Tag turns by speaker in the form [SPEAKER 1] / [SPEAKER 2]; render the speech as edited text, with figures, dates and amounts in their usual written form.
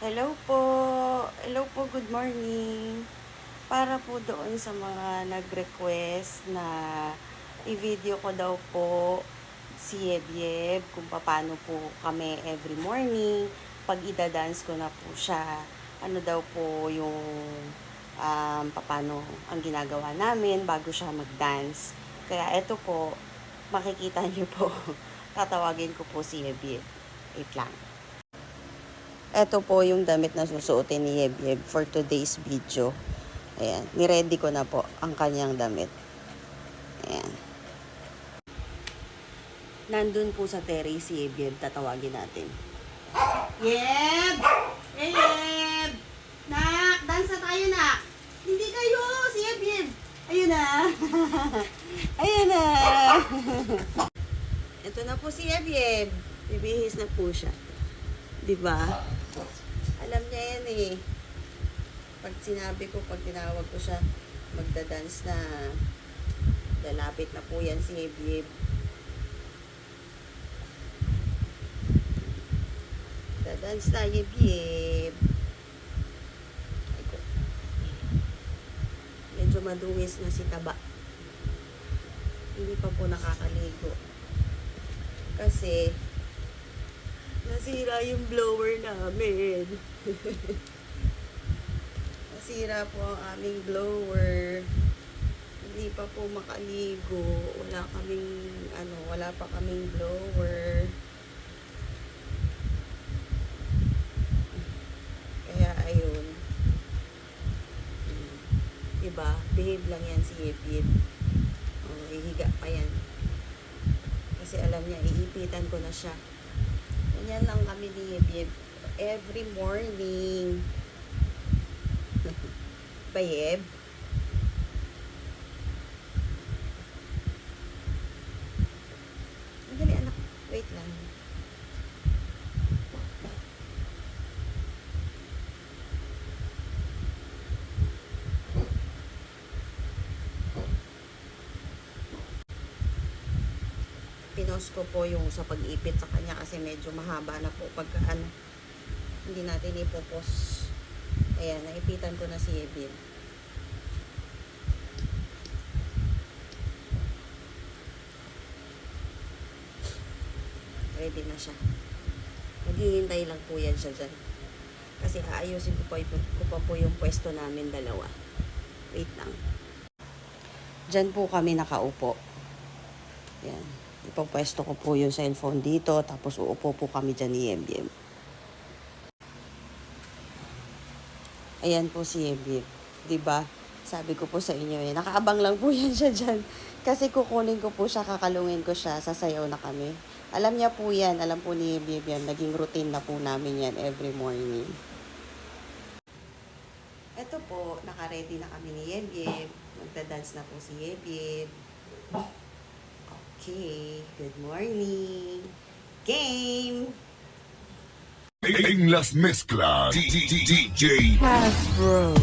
[SPEAKER 1] Hello po. Hello po, good morning. Para po doon sa mga nag-request na i-video ko daw po si Yebyeb kung paano po kami every morning. Pag ida-dance ko na po siya, ano daw po yung paano ang ginagawa namin bago siya mag-dance. Kaya eto po, makikita niyo po, tatawagin ko po si Yebyeb. Wait lang. Ito po yung damit na susuotin ni Yebyeb for today's video. Ayan, niready ko na po ang kanyang damit. Ayan. Nandun po sa terrace si Yebyeb, tatawagin natin. Yeb! Hey, Yeb! Nak! Dance na tayo, nak! Hindi kayo! Si Yebyeb! Ayun na! Ayun na! Ito na po si Yebyeb. Bibihis na po siya. Diba? Alam niya yan eh. Pag sinabi ko, pag tinawag ko siya, magda-dance na. Lalapit na po yan si Yebyeb. Da-dance na Yebyeb. Medyo maduwis na si Taba. Hindi pa po nakakaligo. Kasi, nasira yung blower namin. Nasira po ang aming blower. Hindi pa po makaligo. Wala pa kaming blower. Kaya ayun. Diba? Behave lang yan si Yebyeb. Ihiga pa yan. Kasi alam niya, iipitan ko na siya. Ganyan lang kami ni Yebyeb. Every morning. Bayeb? Dali anak. Wait lang. Pinost ko po yung sa pag-ipit sa kanya kasi medyo mahaba na po pagka hindi natin ipopos. Ayan, naipitan ko na si Yebyeb. Ready na siya. Maghihintay lang po yan siya dyan. Kasi aayusin ko pa po yung pwesto namin dalawa. Wait lang. Dyan po kami nakaupo. Yan. Ipapwesto ko po yung cellphone dito. Tapos uupo po kami dyan ni Yebyeb. Ayan po si Yebyeb. Diba? Sabi ko po sa inyo eh. Nakaabang lang po yan siya dyan. Kasi kukunin ko po siya, kakalungin ko siya. Sasayaw na kami. Alam niya po yan. Alam po ni Yebyeb yan. Naging routine na po namin yan every morning. Ito po, naka-ready na kami ni Yebyeb. Magda-dance na po si Yebyeb. Okay, good morning. Game!
[SPEAKER 2] En las mezclas, DJ
[SPEAKER 3] Hasbro.